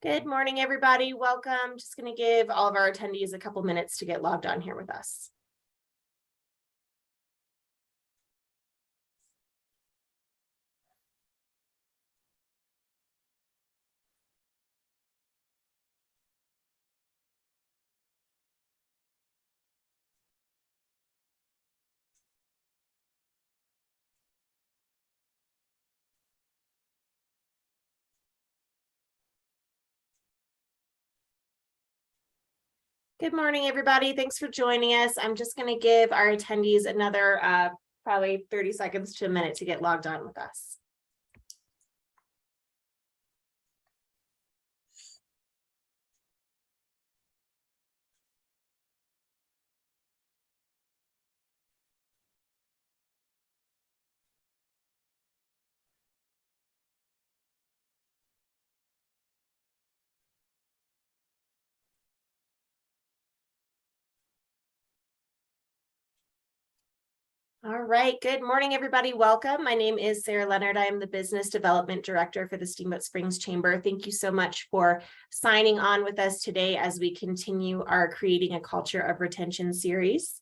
Good morning, everybody. Welcome. Just going to give all of our attendees a couple minutes to get logged on here with us. Good morning, everybody. Thanks for joining us. I'm just going to give our attendees another probably 30 seconds to a minute to get logged on with us. All right. Good morning, everybody. Welcome. My name is Sarah Leonard. I am the Business Development Director for the Steamboat Springs Chamber. Thank you so much for signing on with us today as we continue our Creating a Culture of Retention series.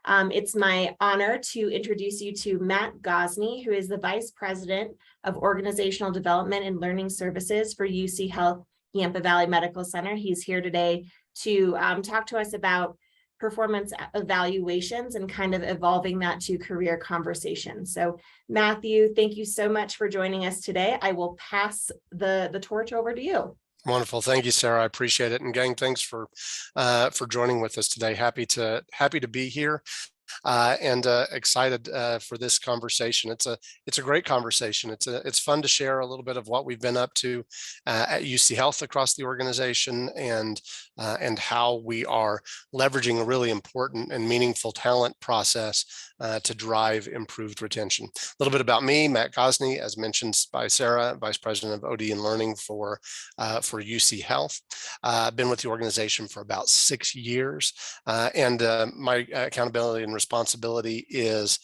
It's my honor to introduce you to Matt Gosney, who is the Vice President of Organizational Development and Learning Services for UC Health Yampa Valley Medical Center. He's here today to talk to us about performance evaluations and kind of evolving that to career conversation. So Matthew, thank you so much for joining us today. I will pass the torch over to you. Wonderful. Thank you, Sarah. I appreciate it. And gang, thanks for joining with us today. Happy to be here. And excited for this conversation. It's a great conversation. It's fun to share a little bit of what we've been up to at UC Health across the organization, and how we are leveraging a really important and meaningful talent process to drive improved retention. A little bit about me, Matt Gosney, as mentioned by Sarah, Vice President of OD and Learning for UC Health. I've been with the organization for about 6 years, and my accountability and responsibility is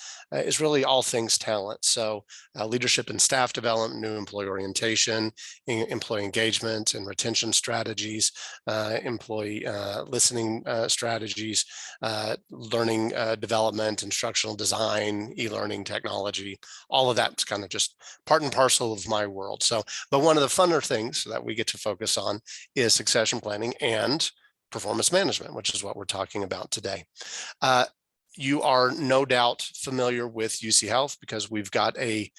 really all things talent. So leadership and staff development, new employee orientation, employee engagement and retention strategies, employee listening strategies, learning development, instructional design, e-learning technology, all of that's kind of just part and parcel of my world. So, but one of the funner things that we get to focus on is succession planning and performance management, which is what we're talking about today. You are no doubt familiar with UC Health because we've got a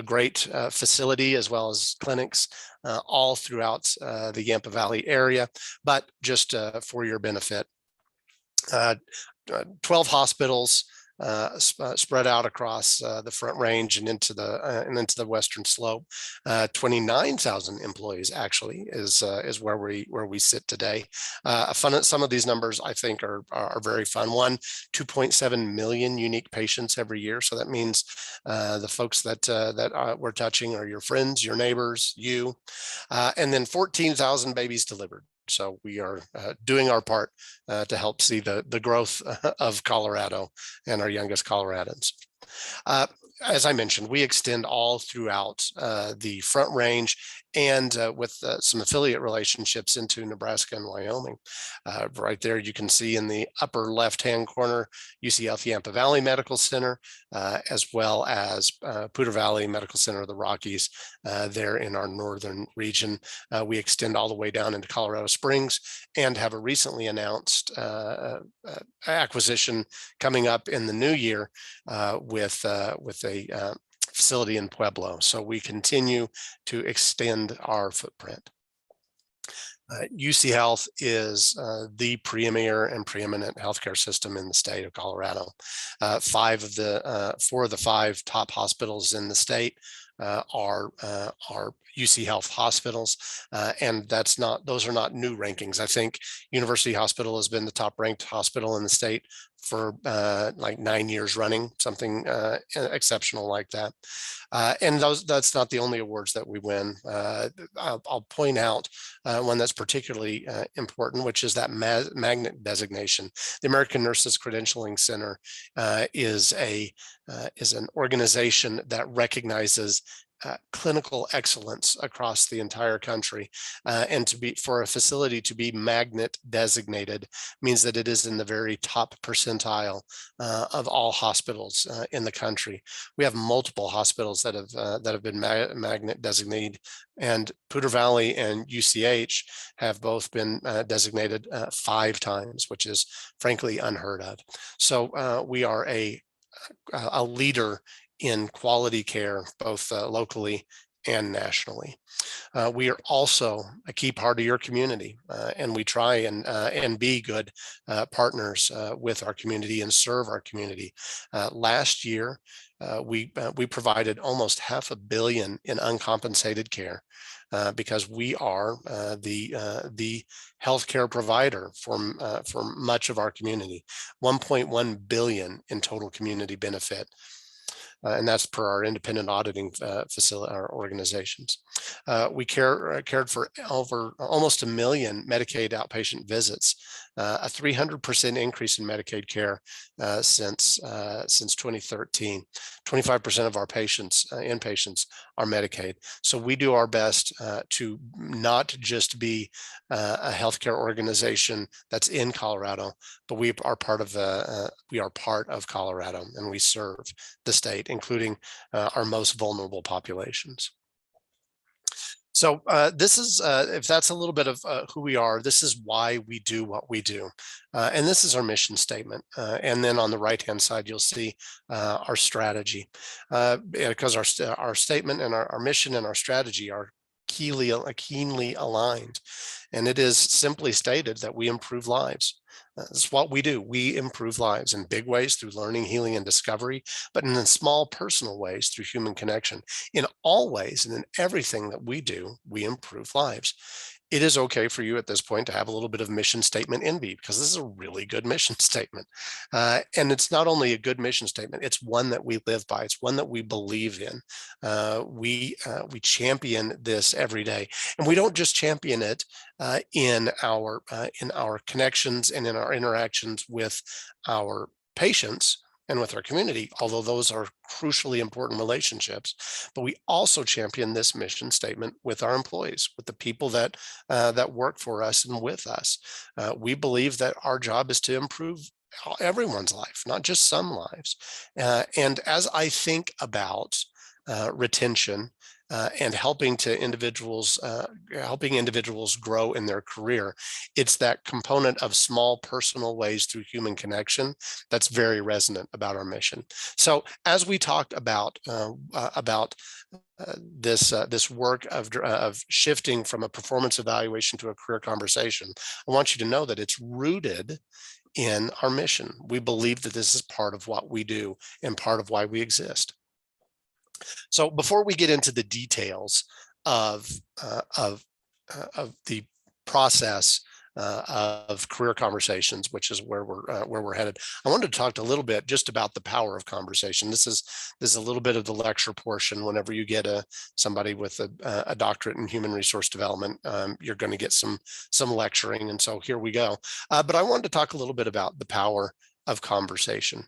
great facility as well as clinics all throughout the Yampa Valley area. But just for your benefit, 12 hospitals spread out across the Front Range and into the Western Slope. 29,000 employees actually is where we sit today. Some of these numbers I think are very fun. 2.7 million unique patients every year. So that means the folks that we're touching are your friends, your neighbors, you, and then 14,000 babies delivered. So we are doing our part to help see the growth of Colorado and our youngest Coloradans. As I mentioned, we extend all throughout the Front Range and with some affiliate relationships into Nebraska and Wyoming. Right there, you can see in the upper left-hand corner, UC Health Yampa Valley Medical Center, as well as Poudre Valley Medical Center of the Rockies there in our northern region. We extend all the way down into Colorado Springs and have a recently announced acquisition coming up in the new year with a facility in Pueblo. So we continue to extend our footprint. UC Health is the premier and preeminent healthcare system in the state of Colorado. 4 of the 5 top hospitals in the state are UC Health hospitals, and those are not new rankings. I think University Hospital has been the top ranked hospital in the state for like 9 years running, something exceptional like that. And that's not the only awards that we win. I'll point out one that's particularly important, which is that magnet designation. The American Nurses Credentialing Center is an organization that recognizes clinical excellence across the entire country, and for a facility to be magnet designated means that it is in the very top percentile of all hospitals in the country. We have multiple hospitals that have been magnet designated, and Poudre Valley and UCH have both been designated 5 times, which is frankly unheard of. So we are a leader in quality care, both locally and nationally. We are also a key part of your community, and we try and be good partners with our community and serve our community. Last year, we provided almost $500 million in uncompensated care because we are the healthcare provider for much of our community. 1.1 billion in total community benefit. And that's per our independent auditing facility, our organizations. We cared for over almost 1 million Medicaid outpatient visits, a 300% increase in Medicaid care since 2013. 25% of our patients, inpatients, are Medicaid. So we do our best to not just be a healthcare organization that's in Colorado, but we are part of Colorado, and we serve the state, including our most vulnerable populations. So this is, if that's a little bit of who we are, this is why we do what we do. And this is our mission statement. And then on the right-hand side, you'll see our strategy, because our statement and our mission and our strategy are keenly aligned. And it is simply stated that we improve lives. That's what we do. We improve lives in big ways through learning, healing, and discovery, but in small personal ways through human connection. In all ways and in everything that we do, we improve lives. It is okay for you at this point to have a little bit of mission statement envy, because this is a really good mission statement. And it's not only a good mission statement, it's one that we live by. It's one that we believe in. We champion this every day. And we don't just champion it in our connections and in our interactions with our patients and with our community, although those are crucially important relationships. But we also champion this mission statement with our employees, with the people that work for us and with us. We believe that our job is to improve everyone's life, not just some lives. And as I think about retention and helping individuals grow in their career, it's that component of small personal ways through human connection that's very resonant about our mission. So as we talked about this work of shifting from a performance evaluation to a career conversation, I want you to know that it's rooted in our mission. We believe that this is part of what we do and part of why we exist. So before we get into the details of the process of career conversations, which is where we're headed, I wanted to talk a little bit just about the power of conversation. This is a little bit of the lecture portion. Whenever you get somebody with a doctorate in human resource development, you're going to get some lecturing, and so here we go. But I wanted to talk a little bit about the power of conversation.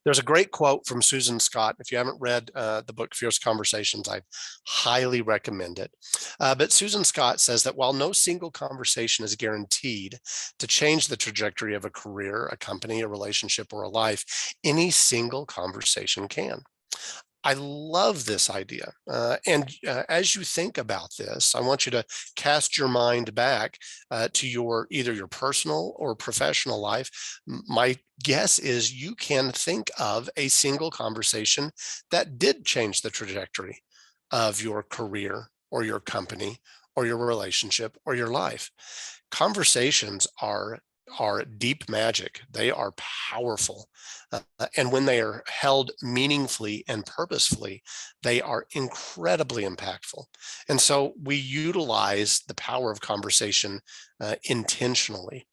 There's a great quote from Susan Scott. If you haven't read the book Fierce Conversations, I highly recommend it. But Susan Scott says that while no single conversation is guaranteed to change the trajectory of a career, a company, a relationship, or a life, any single conversation can. I love this idea. And as you think about this, I want you to cast your mind back to either your personal or professional life. My guess is you can think of a single conversation that did change the trajectory of your career or your company or your relationship or your life. Conversations are deep magic. They are powerful. And when they are held meaningfully and purposefully, they are incredibly impactful. And so we utilize the power of conversation intentionally.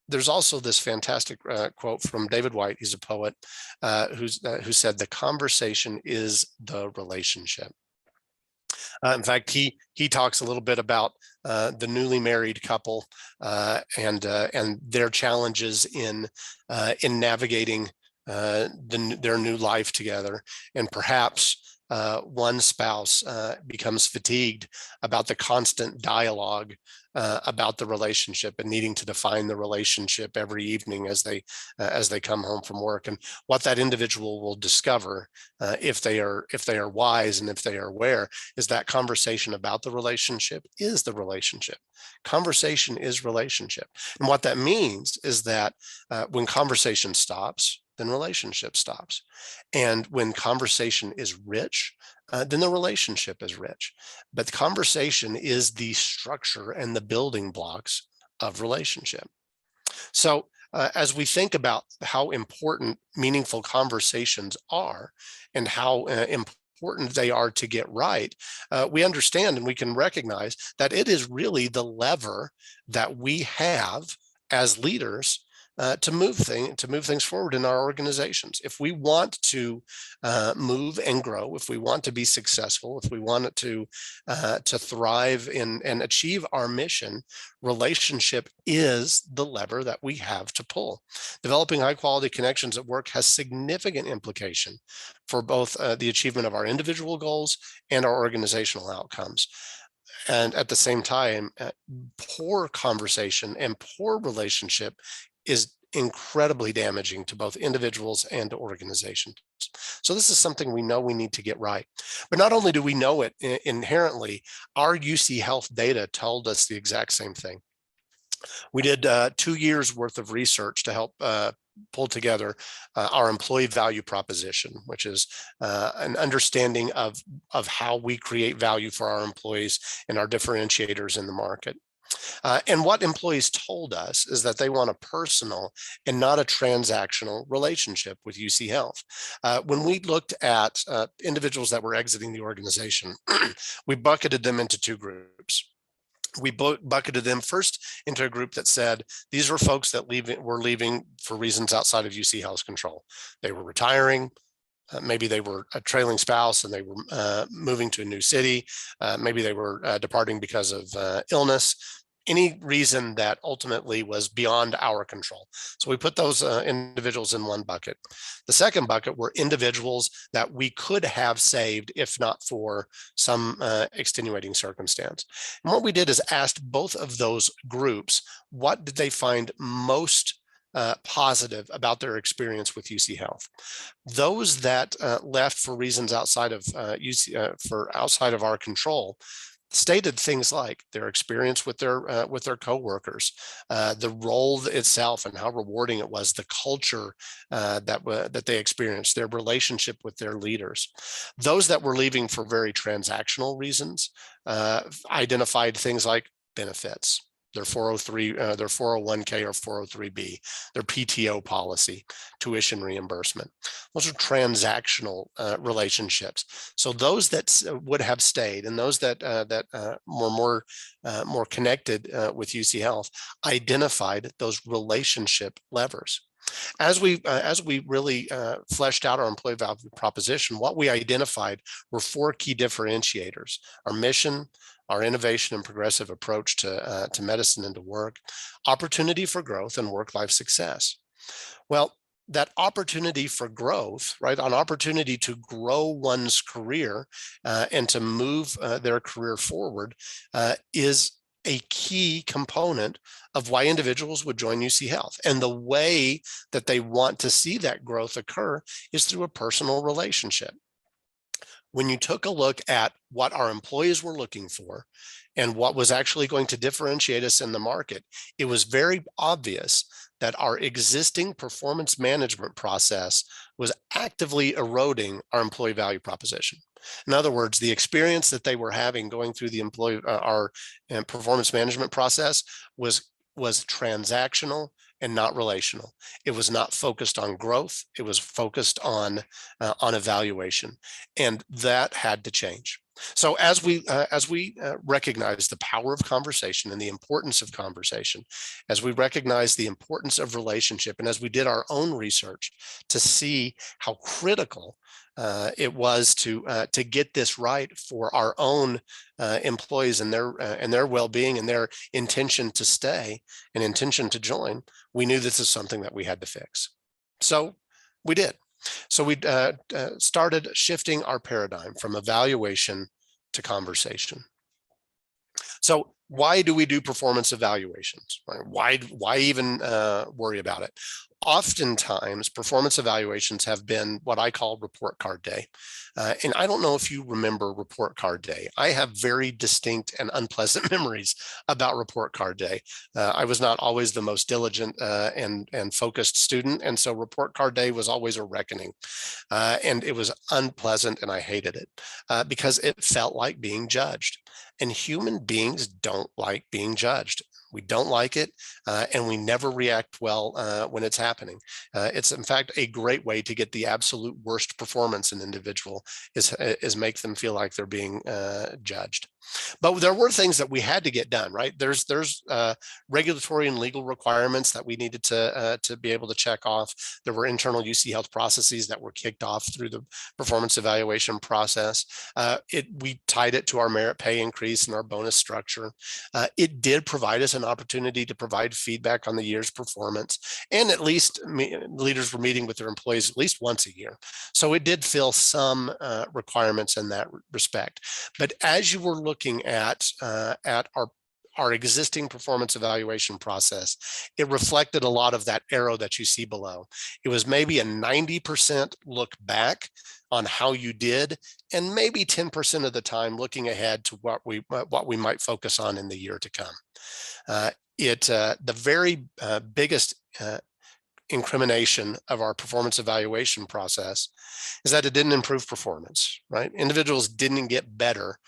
there's also this fantastic quote from David White. He's a poet who said, "The conversation is the relationship." In fact, he talks a little bit about the newly married couple and their challenges in navigating their new life together, and perhaps one spouse becomes fatigued about the constant dialogue about the relationship and needing to define the relationship every evening as they come home from work. And what that individual will discover, if they are wise and if they are aware, is that conversation about the relationship is the relationship. Conversation is relationship, and what that means is that when conversation stops, then relationship stops. And when conversation is rich, then the relationship is rich. But the conversation is the structure and the building blocks of relationship. So as we think about how important meaningful conversations are and how important they are to get right, we understand and we can recognize that it is really the lever that we have as leaders to move things forward in our organizations. If we want to move and grow, if we want to be successful, if we want it to thrive and achieve our mission, relationship is the lever that we have to pull. Developing high quality connections at work has significant implication for both the achievement of our individual goals and our organizational outcomes. And at the same time, poor conversation and poor relationship is incredibly damaging to both individuals and to organizations. So this is something we know we need to get right. But not only do we know it inherently, our UC Health data told us the exact same thing. We did 2 years worth of research to help pull together our employee value proposition, which is an understanding of how we create value for our employees and our differentiators in the market. And what employees told us is that they want a personal and not a transactional relationship with UC Health. When we looked at individuals that were exiting the organization, we bucketed them into 2 groups. We bucketed them first into a group that said these were folks that were leaving for reasons outside of UC Health's control. They were retiring. Maybe they were a trailing spouse and they were moving to a new city. Maybe they were departing because of illness. Any reason that ultimately was beyond our control. So we put those individuals in one bucket. The second bucket were individuals that we could have saved if not for some extenuating circumstance. And what we did is asked both of those groups, what did they find most positive about their experience with UC Health? Those that left for reasons outside of outside of our control stated things like their experience with their coworkers, the role itself and how rewarding it was, the culture that they experienced, their relationship with their leaders. Those that were leaving for very transactional reasons identified things like benefits, their 403, their 401k or 403b, their PTO policy, tuition reimbursement. Those are transactional relationships. So those that would have stayed and those that were more connected with UC Health identified those relationship levers. As we really fleshed out our employee value proposition, what we identified were 4 key differentiators: our mission, our innovation and progressive approach to medicine and to work, opportunity for growth, and work-life success. Well, that opportunity for growth, right, an opportunity to grow one's career and to move their career forward is a key component of why individuals would join UC Health. And the way that they want to see that growth occur is through a personal relationship. When you took a look at what our employees were looking for and what was actually going to differentiate us in the market, it was very obvious that our existing performance management process was actively eroding our employee value proposition. In other words, the experience that they were having going through the our performance management process was transactional and not relational. It was not focused on growth. It was focused on evaluation, and that had to change. So as we recognize the power of conversation and the importance of conversation, as we recognize the importance of relationship, and as we did our own research to see how critical it was to get this right for our own employees and their well-being and their intention to stay and intention to join, we knew this is something that we had to fix. So we did. So we started shifting our paradigm from evaluation to conversation. So why do we do performance evaluations? Right? Why even worry about it? Oftentimes, performance evaluations have been what I call report card day. And I don't know if you remember report card day. I have very distinct and unpleasant memories about report card day. I was not always the most diligent and focused student. And so report card day was always a reckoning. And it was unpleasant and I hated it because it felt like being judged. And human beings don't like being judged. We don't like it, and we never react well when it's happening. It's in fact a great way to get the absolute worst performance in an individual is make them feel like they're being judged. But there were things that we had to get done, right? There's regulatory and legal requirements that we needed to be able to check off. There were internal UC Health processes that were kicked off through the performance evaluation process. We tied it to our merit pay increase and our bonus structure. It did provide us an opportunity to provide feedback on the year's performance, and at least leaders were meeting with their employees at least once a year. So it did fill some requirements in that respect. But as you were looking at our existing performance evaluation process, it reflected a lot of that arrow that you see below. It was maybe a 90% look back on how you did, and maybe 10% of the time looking ahead to what we might focus on in the year to come. The very biggest incrimination of our performance evaluation process is that it didn't improve performance, right? Individuals didn't get better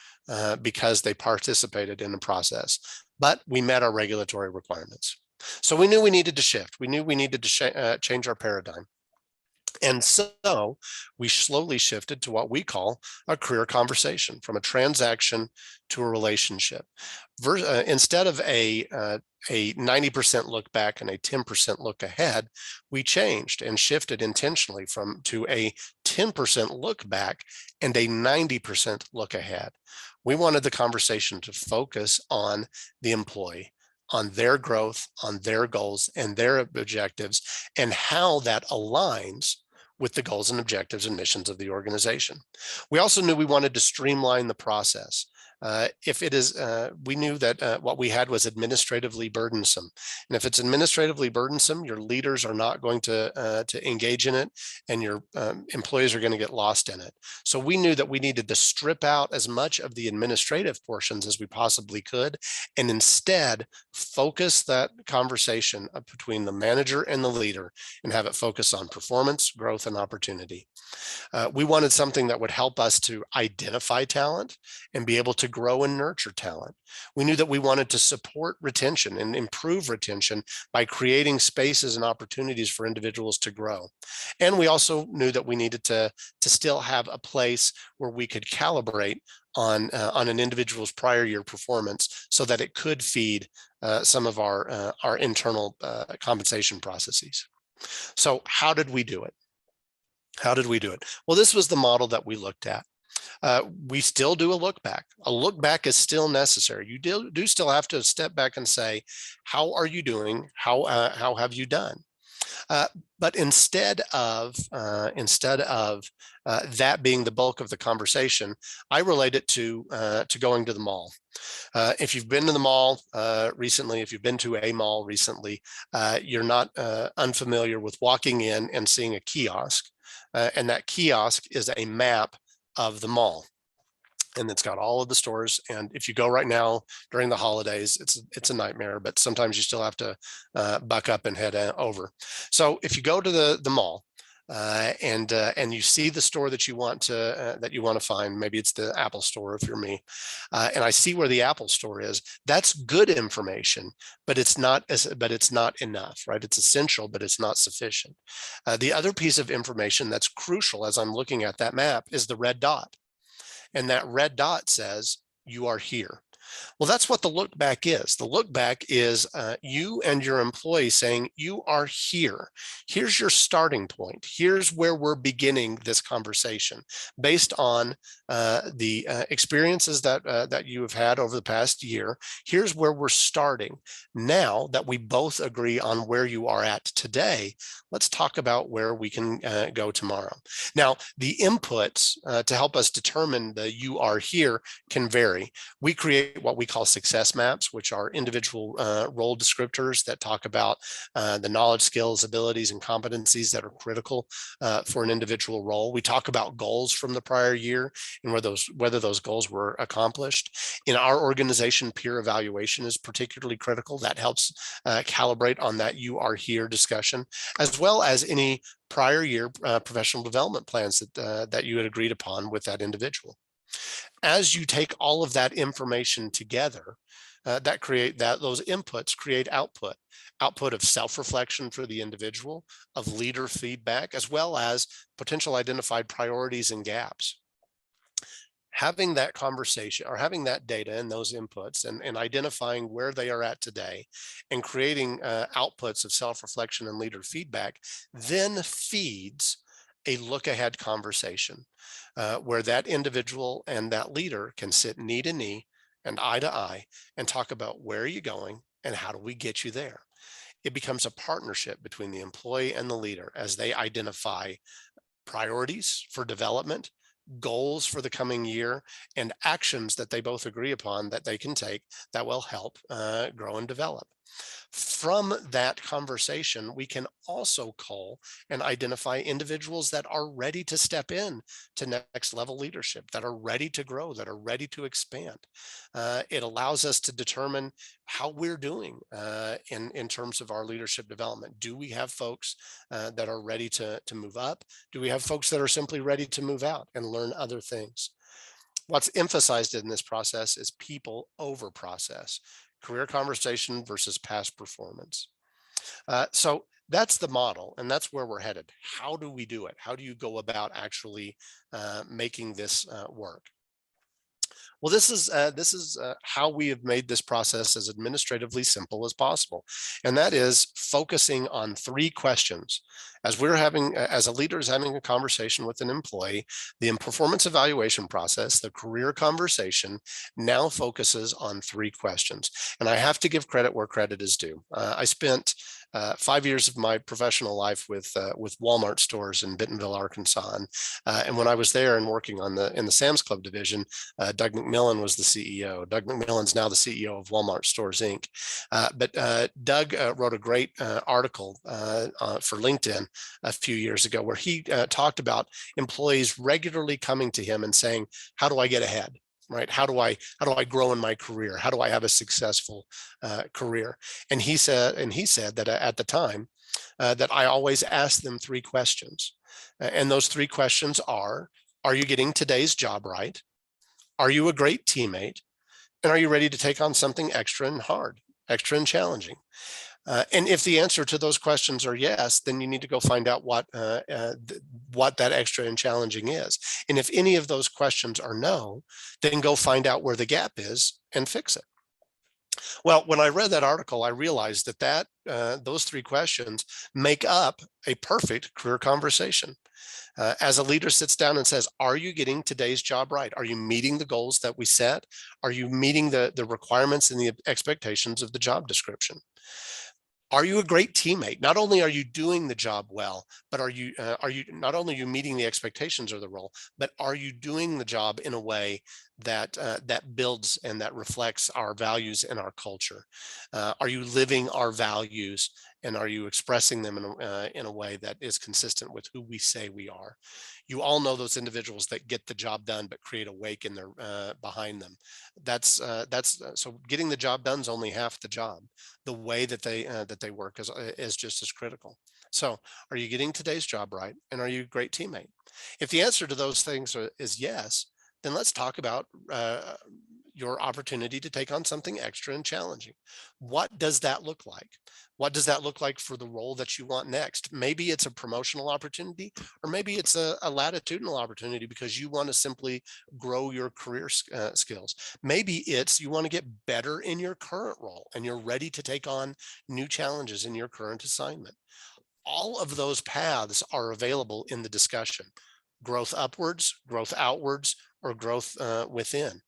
because they participated in the process, but we met our regulatory requirements. So we knew we needed to shift. We knew we needed to change our paradigm. And so we slowly shifted to what we call a career conversation, from a transaction to a relationship. Instead of a 90% look back and a 10% look ahead, we changed and shifted intentionally to a 10% look back and a 90% look ahead. We wanted the conversation to focus on the employee, on their growth, on their goals and their objectives, and how that aligns with the goals and objectives and missions of the organization. We also knew we wanted to streamline the process. We knew that what we had was administratively burdensome. And if it's administratively burdensome, your leaders are not going to engage in it, and your employees are going to get lost in it. So we knew that we needed to strip out as much of the administrative portions as we possibly could, and instead focus that conversation between the manager and the leader and have it focus on performance, growth, and opportunity. We wanted something that would help us to identify talent and be able to grow and nurture talent. We knew that we wanted to support retention and improve retention by creating spaces and opportunities for individuals to grow. And we also knew that we needed to still have a place where we could calibrate on an individual's prior year performance so that it could feed some of our internal compensation processes. So how did we do it? How did we do it? Well, this was the model that we looked at. We still do a look back. A look back is still necessary. You do still have to step back and say, how are you doing? How have you done? But instead of that being the bulk of the conversation, I relate it to going to the mall. If you've been to the mall recently, if you've been to a mall recently, you're not unfamiliar with walking in and seeing a kiosk, and that kiosk is a map of the mall. And it's got all of the stores. And if you go right now during the holidays, it's a nightmare, but sometimes you still have to buck up and head over. So if you go to the mall and you see the store that you want to find, maybe it's the Apple store if you're me, and I see where the Apple store is, that's good information, but it's not enough, right? It's essential, but it's not sufficient. The other piece of information that's crucial as I'm looking at that map is the red dot. And that red dot says you are here. Well, that's what the look back is. The look back is you and your employee saying, you are here. Here's your starting point. Here's where we're beginning this conversation based on the experiences that you have had over the past year. Here's where we're starting. Now that we both agree on where you are at today, let's talk about where we can go tomorrow. Now, the inputs to help us determine the you are here can vary. We create what we call success maps, which are individual role descriptors that talk about the knowledge, skills, abilities, and competencies that are critical for an individual role. We talk about goals from the prior year and whether those goals were accomplished. In our organization, peer evaluation is particularly critical. That helps calibrate on that you are here discussion, as well as any prior year professional development plans that you had agreed upon with that individual. As you take all of that information together, those inputs create output of self-reflection for the individual, of leader feedback, as well as potential identified priorities and gaps. Having that conversation or having that data and those inputs and identifying where they are at today and creating outputs of self-reflection and leader feedback then feeds a look ahead conversation where that individual and that leader can sit knee to knee and eye to eye and talk about where are you going and how do we get you there. It becomes a partnership between the employee and the leader as they identify priorities for development, goals for the coming year, and actions that they both agree upon that they can take that will help grow and develop. From that conversation, we can also call and identify individuals that are ready to step in to next level leadership, that are ready to grow, that are ready to expand. It allows us to determine how we're doing in terms of our leadership development. Do we have folks that are ready to move up? Do we have folks that are simply ready to move out and learn other things? What's emphasized in this process is people over process, career conversation versus past performance. So that's the model, and that's where we're headed. How do we do it? How do you go about actually making this work? Well, this is how we have made this process as administratively simple as possible, and that is focusing on 3 questions. As we're having, as a leader is having a conversation with an employee, the performance evaluation process, the career conversation, now focuses on 3 questions. And I have to give credit where credit is due. I spent 5 years of my professional life with Walmart stores in Bentonville, Arkansas, and when I was there and working in the Sam's Club division, Doug McMillan was the CEO. Doug McMillan's now the CEO of Walmart Stores Inc. But Doug wrote a great article for LinkedIn a few years ago where he talked about employees regularly coming to him and saying, how do I get ahead? Right? How do I grow in my career? How do I have a successful career? And he said that at the time that I always ask them 3 questions. And those 3 questions are you getting today's job right? Are you a great teammate? And are you ready to take on something extra and hard, extra and challenging? And if the answer to those questions are yes, then you need to go find out what that extra and challenging is. And if any of those questions are no, then go find out where the gap is and fix it. Well, when I read that article, I realized that those 3 questions make up a perfect career conversation. As a leader sits down and says, are you getting today's job right? Are you meeting the goals that we set? Are you meeting the requirements and the expectations of the job description? Are you a great teammate? Not only are you doing the job well, but are you not only are you meeting the expectations of the role, but are you doing the job in a way that that builds and that reflects our values and our culture? Are you living our values and are you expressing them in a way that is consistent with who we say we are? You all know those individuals that get the job done but create a wake in their behind them. So getting the job done is only half the job. The way that they work is just as critical. So, are you getting today's job right, and are you a great teammate? If the answer to those things is yes, then let's talk about your opportunity to take on something extra and challenging. What does that look like? What does that look like for the role that you want next? Maybe it's a promotional opportunity, or maybe it's a latitudinal opportunity because you want to simply grow your career skills. Maybe it's you want to get better in your current role and you're ready to take on new challenges in your current assignment. All of those paths are available in the discussion: growth upwards, growth outwards, or growth within.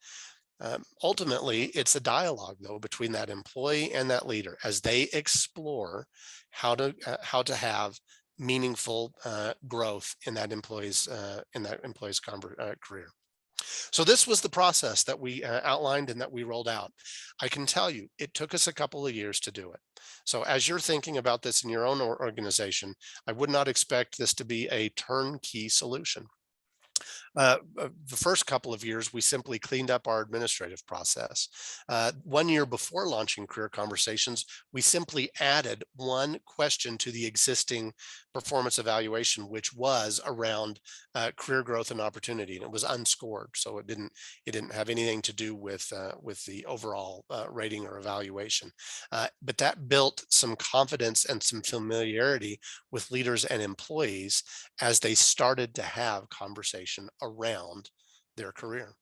Ultimately, it's a dialogue, though, between that employee and that leader as they explore how to have meaningful growth in that employee's career. So this was the process that we outlined and that we rolled out. I can tell you, it took us a couple of years to do it. So as you're thinking about this in your own organization, I would not expect this to be a turnkey solution. The first couple of years, we simply cleaned up our administrative process. 1 year before launching Career Conversations, we simply added one question to the existing performance evaluation, which was around career growth and opportunity, and it was unscored, so it didn't have anything to do with the overall rating or evaluation. But that built some confidence and some familiarity with leaders and employees as they started to have conversation around their career.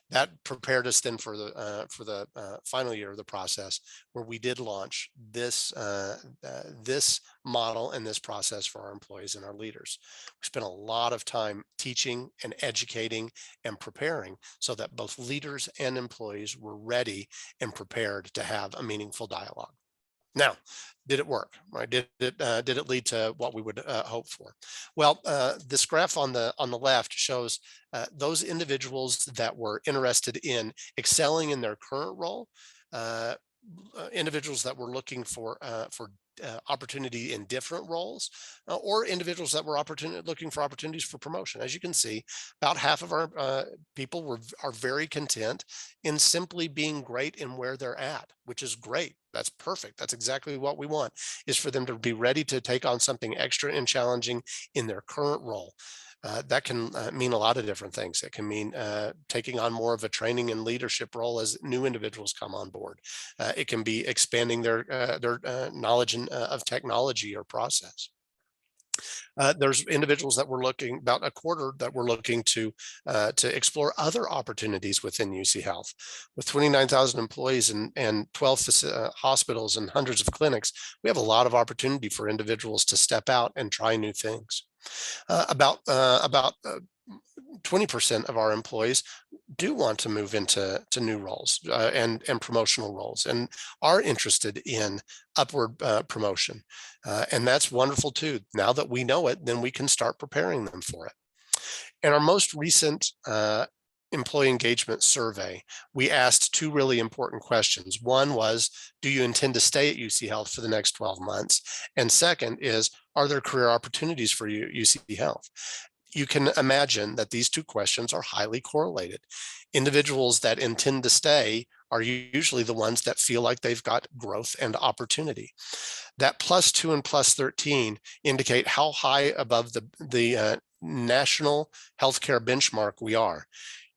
That prepared us then for the final year of the process, where we did launch this model and this process for our employees and our leaders. We spent a lot of time teaching and educating and preparing so that both leaders and employees were ready and prepared to have a meaningful dialogue. Now, did it work? Right? Did it lead to what we would hope for? Well, this graph on the left shows those individuals that were interested in excelling in their current role, individuals that were looking for opportunity in different roles, or individuals that were looking for opportunities for promotion. As you can see, about half of our people are very content in simply being great in where they're at, which is great. That's perfect. That's exactly what we want, is for them to be ready to take on something extra and challenging in their current role. That can mean a lot of different things. It can mean taking on more of a training and leadership role as new individuals come on board. It can be expanding their knowledge of technology or process. There's individuals that we're looking, about a quarter that we're looking to explore other opportunities within UC Health. With 29,000 employees and 12 hospitals and hundreds of clinics, we have a lot of opportunity for individuals to step out and try new things. About 20% of our employees do want to move into new roles and promotional roles, and are interested in upward promotion. And that's wonderful too. Now that we know it, then we can start preparing them for it. In our most recent employee engagement survey, we asked two really important questions. One was, do you intend to stay at UC Health for the next 12 months? And second is, are there career opportunities for you at UC Health? You can imagine that these two questions are highly correlated. Individuals that intend to stay are usually the ones that feel like they've got growth and opportunity. That +2 and +13 indicate how high above the national healthcare benchmark we are.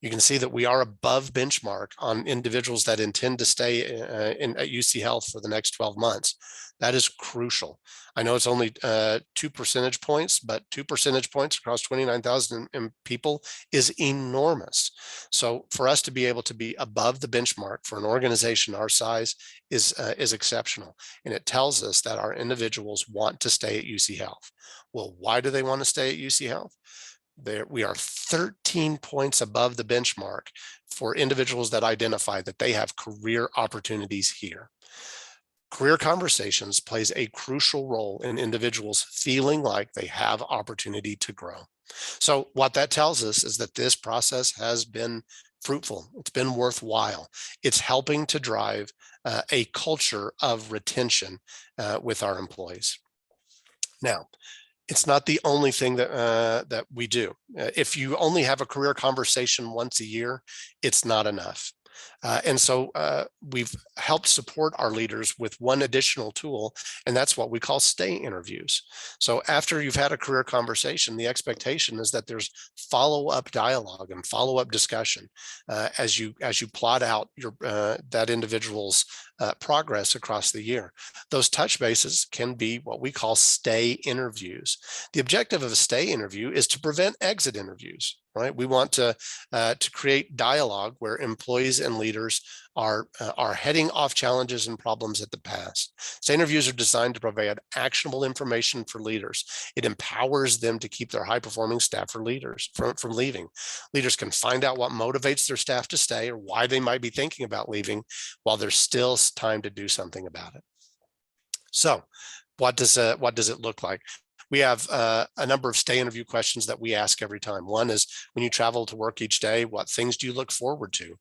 You can see that we are above benchmark on individuals that intend to stay at UC Health for the next 12 months. That is crucial. I know it's only 2 percentage points, but 2 percentage points across 29,000 people is enormous. So for us to be able to be above the benchmark for an organization our size is exceptional. And it tells us that our individuals want to stay at UC Health. Well, why do they want to stay at UC Health? We are 13 points above the benchmark for individuals that identify that they have career opportunities here. Career Conversations plays a crucial role in individuals feeling like they have opportunity to grow. So what that tells us is that this process has been fruitful. It's been worthwhile. It's helping to drive a culture of retention with our employees. Now, it's not the only thing that we do. If you only have a career conversation once a year, it's not enough. And so we've helped support our leaders with one additional tool, and that's what we call stay interviews. So after you've had a career conversation, the expectation is that there's follow-up dialogue and follow-up discussion as you plot out your that individual's progress across the year. Those touch bases can be what we call stay interviews. The objective of a stay interview is to prevent exit interviews, right? We want to create dialogue where employees and leaders are heading off challenges and problems at the past. Stay interviews are designed to provide actionable information for leaders. It empowers them to keep their high-performing staff or leaders from leaving. Leaders can find out what motivates their staff to stay or why they might be thinking about leaving while there's still time to do something about it. So what does it look like? We have a number of stay interview questions that we ask every time. One is, when you travel to work each day, what things do you look forward to?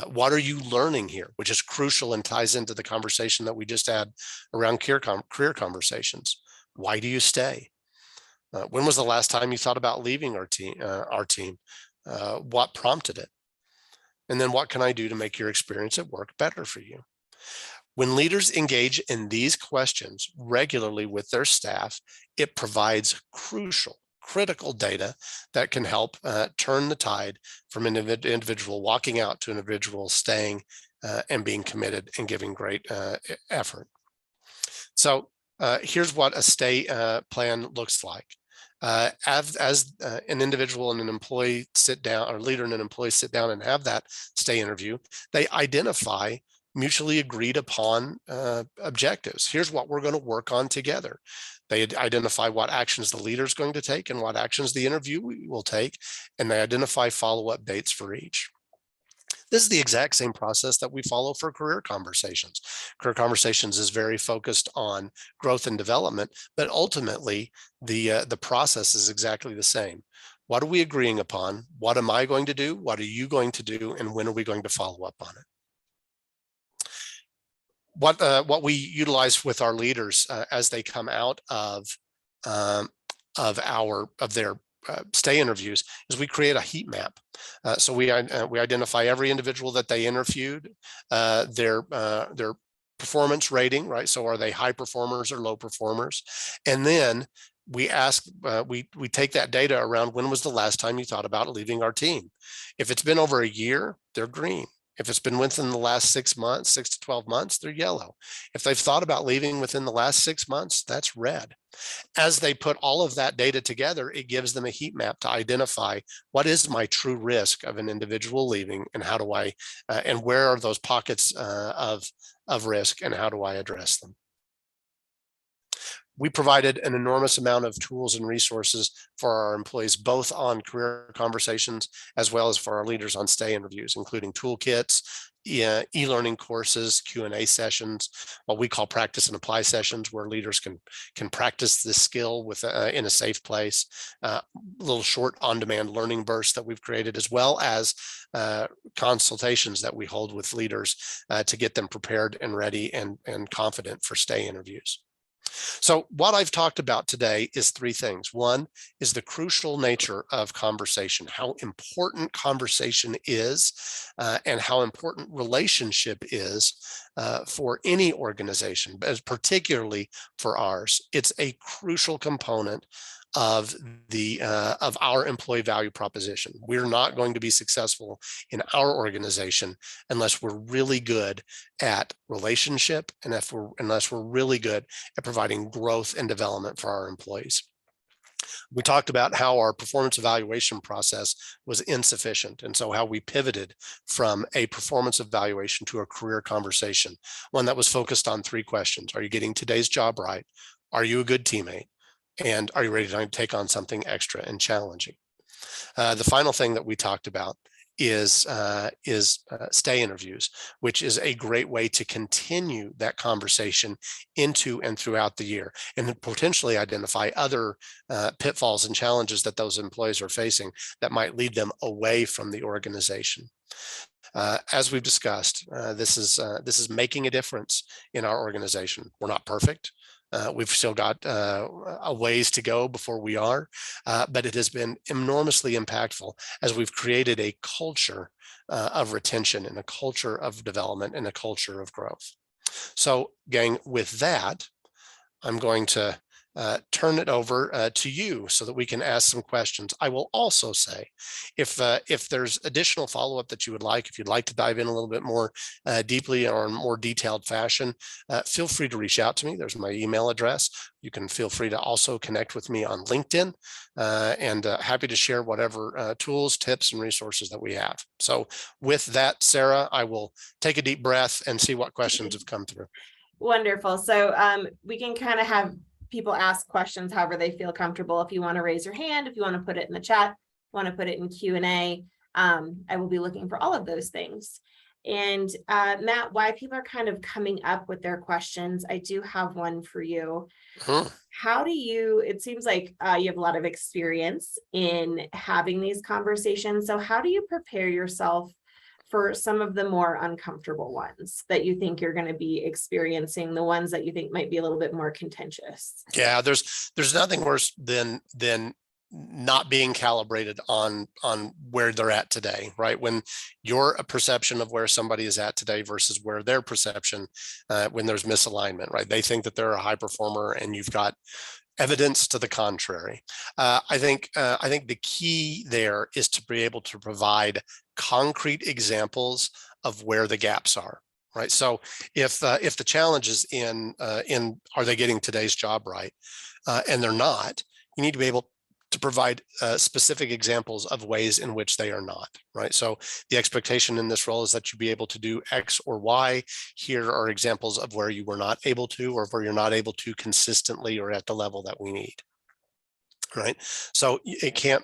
What are you learning here? Which is crucial and ties into the conversation that we just had around career conversations. Why do you stay? When was the last time you thought about leaving our team? What prompted it? And then what can I do to make your experience at work better for you? When leaders engage in these questions regularly with their staff, it provides critical data that can help turn the tide from an individual walking out to an individual staying and being committed and giving great effort. So here's what a stay plan looks like. As an individual and an employee sit down, or leader and an employee sit down and have that stay interview, they identify mutually agreed upon objectives. Here's what we're going to work on together. They identify what actions the leader is going to take and what actions the interviewee will take, and they identify follow-up dates for each. This is the exact same process that we follow for career conversations. Career conversations is very focused on growth and development, but ultimately the process is exactly the same. What are we agreeing upon? What am I going to do? What are you going to do? And when are we going to follow up on it? What we utilize with our leaders as they come out of their stay interviews is we create a heat map. So we identify every individual that they interviewed, their performance rating, right? So are they high performers or low performers? And then we ask, we take that data around, when was the last time you thought about leaving our team? If it's been over a year, they're green. If it's been within the last 6 months, 6 to 12 months, they're yellow. If they've thought about leaving within the last 6 months, that's red. As they put all of that data together, it gives them a heat map to identify what is my true risk of an individual leaving, and how do I, and where are those pockets of risk, and how do I address them? We provided an enormous amount of tools and resources for our employees, both on career conversations as well as for our leaders on stay interviews, including toolkits, e-learning courses, Q&A sessions, what we call practice and apply sessions, where leaders can practice this skill with in a safe place, little short on-demand learning bursts that we've created, as well as consultations that we hold with leaders to get them prepared and ready and confident for stay interviews. So what I've talked about today is 3 things. One is the crucial nature of conversation, how important conversation is, and how important relationship is for any organization, but particularly for ours. It's a crucial component of our employee value proposition. We're not going to be successful in our organization unless we're really good at relationship, and unless we're really good at providing growth and development for our employees. We talked about how our performance evaluation process was insufficient, and so how we pivoted from a performance evaluation to a career conversation, one that was focused on 3 questions. Are you getting today's job right? Are you a good teammate? And are you ready to take on something extra and challenging? The final thing that we talked about is stay interviews, which is a great way to continue that conversation into and throughout the year, and then potentially identify other pitfalls and challenges that those employees are facing that might lead them away from the organization. As we've discussed, this is making a difference in our organization. We're not perfect. We've still got a ways to go before we are, but it has been enormously impactful as we've created a culture of retention and a culture of development and a culture of growth. So, gang, with that, I'm going to turn it over to you so that we can ask some questions. I will also say, if there's additional follow-up that you would like, if you'd like to dive in a little bit more deeply or in more detailed fashion, feel free to reach out to me. There's my email address. You can feel free to also connect with me on LinkedIn, and happy to share whatever tools, tips, and resources that we have. So with that, Sarah, I will take a deep breath and see what questions have come through. Wonderful. So we can kind of have people ask questions however they feel comfortable. If you want to raise your hand, if you want to put it in the chat, want to put it in Q&A, I will be looking for all of those things. And Matt, why people are kind of coming up with their questions, I do have one for you. How do you, it seems like you have a lot of experience in having these conversations. So how do you prepare yourself for some of the more uncomfortable ones that you think you're going to be experiencing, the ones that you think might be a little bit more contentious? Yeah, there's nothing worse than not being calibrated on where they're at today, right? When your perception of where somebody is at today versus where their perception, when there's misalignment, right? They think that they're a high performer and you've got evidence to the contrary. I think the key there is to be able to provide concrete examples of where the gaps are. Right. So if the challenge is in are they getting today's job right, and they're not, you need to be able to provide specific examples of ways in which they are not. Right. So the expectation in this role is that you be able to do X or Y. Here are examples of where you were not able to, or where you're not able to consistently or at the level that we need. Right. So it can't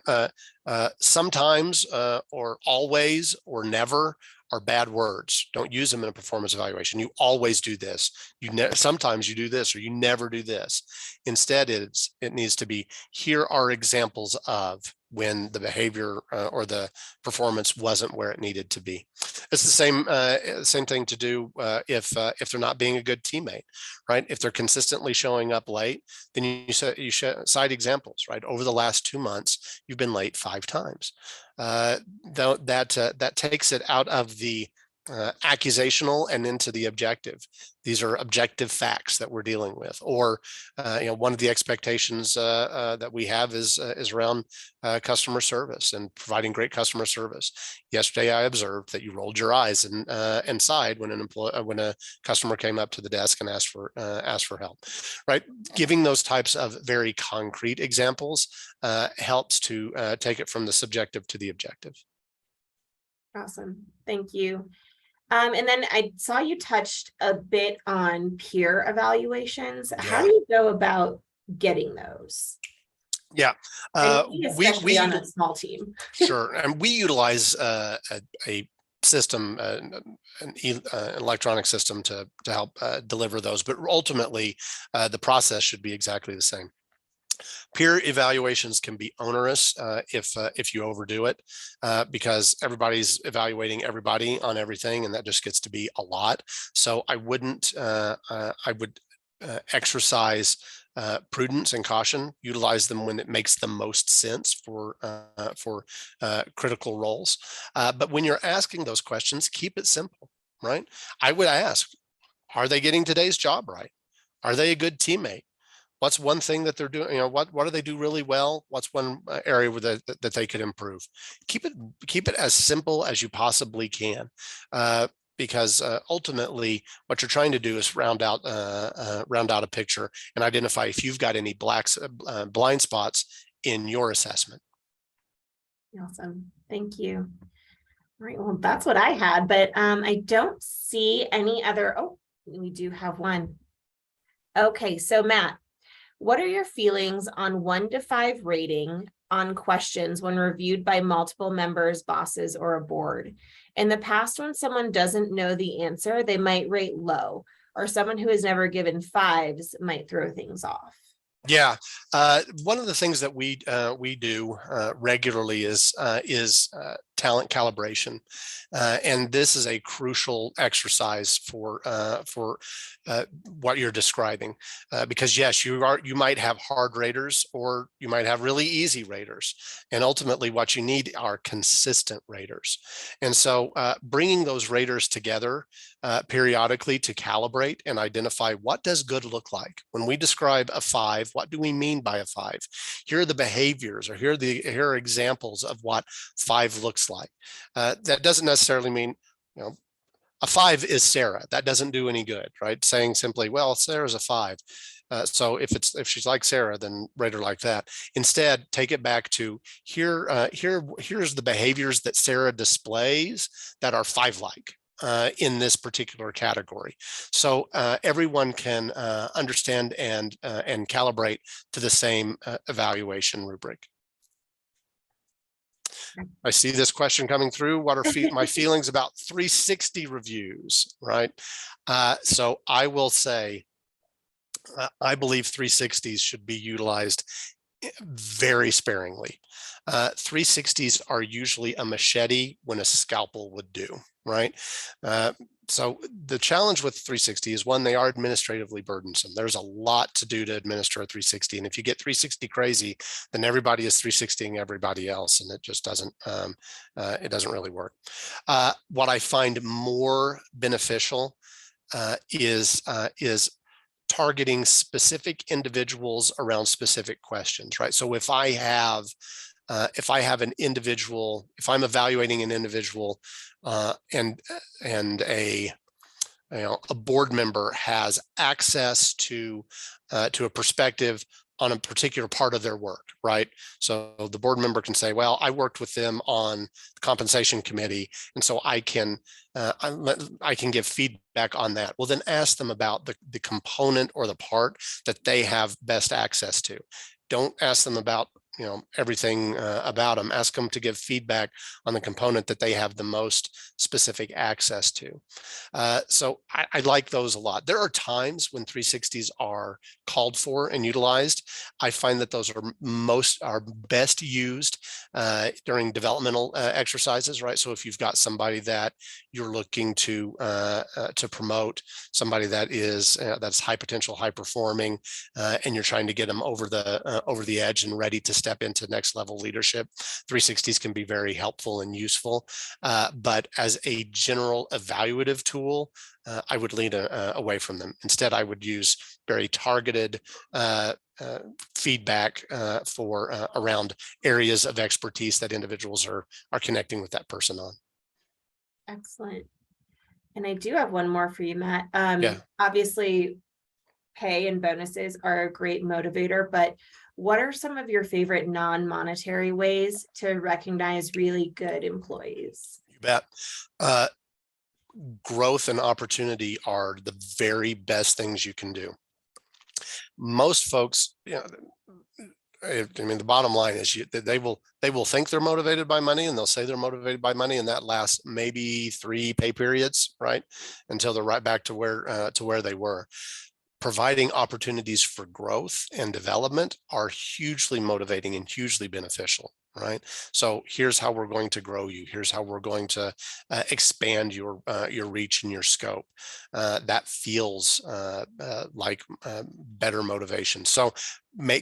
sometimes or always or never are bad words. Don't use them in a performance evaluation. You always do this. Sometimes you do this, or you never do this. Instead, it needs to be, here are examples of when the behavior or the performance wasn't where it needed to be. It's the same thing to do if they're not being a good teammate, right? If they're consistently showing up late, then you cite examples, right? Over the last 2 months, you've been late 5 times. That takes it out of the accusational and into the objective. These are objective facts that we're dealing with. Or, one of the expectations that we have is around customer service and providing great customer service. Yesterday, I observed that you rolled your eyes and sighed when when a customer came up to the desk and asked for help. Right, giving those types of very concrete examples helps to take it from the subjective to the objective. Awesome, thank you. And then I saw you touched a bit on peer evaluations. Yeah. How do you go about getting those? Yeah, especially on a small team. Sure, and we utilize a system, an electronic system to help deliver those. But ultimately, the process should be exactly the same. Peer evaluations can be onerous if you overdo it, because everybody's evaluating everybody on everything, and that just gets to be a lot. So I wouldn't. I would exercise prudence and caution. Utilize them when it makes the most sense for critical roles. But when you're asking those questions, keep it simple. Right? I would ask: are they getting today's job right? Are they a good teammate? What's one thing that they're doing? What do they do really well? What's one area where that they could improve? Keep it as simple as you possibly can, because ultimately, what you're trying to do is round out a picture and identify if you've got any blind spots in your assessment. Awesome, thank you. All right, well, that's what I had, but I don't see any other. Oh, we do have one. Okay, so Matt, what are your feelings on 1 to 5 rating on questions when reviewed by multiple members, bosses, or a board? In the past, when someone doesn't know the answer, they might rate low, or someone who has never given 5s might throw things off. Yeah, one of the things that we do regularly is talent calibration. And this is a crucial exercise for what you're describing, because yes, you might have hard raters or you might have really easy raters. And ultimately what you need are consistent raters. And so bringing those raters together periodically to calibrate and identify what does good look like. When we describe a 5, what do we mean by a 5? Here are the behaviors, or here are examples of what 5 looks like. That doesn't necessarily mean, a 5 is Sarah. That doesn't do any good, right? Saying simply, well, Sarah's a 5. So if she's like Sarah, then rate her like that. Instead, take it back to here's the behaviors that Sarah displays that are 5-like. In this particular category. So everyone can understand and calibrate to the same evaluation rubric. I see this question coming through. What are my feelings about 360 reviews, right? So I will say, I believe 360s should be utilized very sparingly. 360s are usually a machete when a scalpel would do, right? So the challenge with 360 is, one, they are administratively burdensome. There's a lot to do to administer a 360. And if you get 360 crazy, then everybody is 360ing everybody else, and it just doesn't, it doesn't really work. What I find more beneficial is targeting specific individuals around specific questions, right? So if I have an individual, if I'm evaluating an individual and a board member has access to a perspective on a particular part of their work, right? So the board member can say, well, I worked with them on the compensation committee, and so I can give feedback on that. Well, then ask them about the component or the part that they have best access to. Don't ask them about everything about them. Ask them to give feedback on the component that they have the most specific access to. So I like those a lot. There are times when 360s are called for and utilized. I find that those are best used during developmental exercises, right? So if you've got somebody that you're looking to promote, somebody that is that's high potential, high performing, and you're trying to get them over the edge and ready to step into next level leadership, 360s can be very helpful and useful. But as a general evaluative tool, I would lean away from them. Instead, I would use very targeted feedback for around areas of expertise that individuals are connecting with that person on. Excellent. And I do have one more for you, Matt. Yeah. Obviously, pay and bonuses are a great motivator, but what are some of your favorite non-monetary ways to recognize really good employees? You bet. Growth and opportunity are the very best things you can do. Most folks, I mean, the bottom line is they will think they're motivated by money, and they'll say they're motivated by money, and that lasts maybe 3 pay periods, right, until they're right back to where they were. Providing opportunities for growth and development are hugely motivating and hugely beneficial, right? So here's how we're going to grow you. Here's how we're going to expand your reach and your scope. That feels like better motivation. So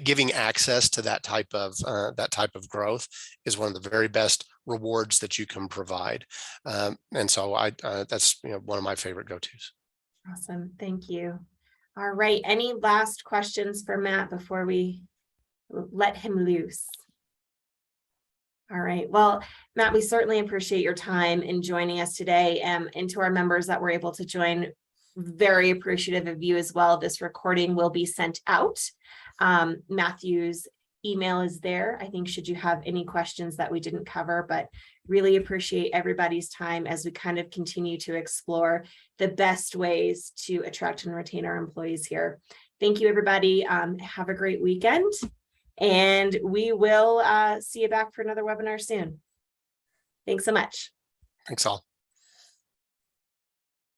giving access to that type of growth is one of the very best rewards that you can provide. And so that's one of my favorite go-tos. Awesome. Thank you. All right. Any last questions for Matt before we let him loose? All right. Well, Matt, we certainly appreciate your time in joining us today, and to our members that were able to join, very appreciative of you as well. This recording will be sent out. Matthew's email is there, I think, should you have any questions that we didn't cover, but really appreciate everybody's time as we kind of continue to explore the best ways to attract and retain our employees here. Thank you, everybody. Have a great weekend, and we will see you back for another webinar soon. Thanks so much. Thanks all.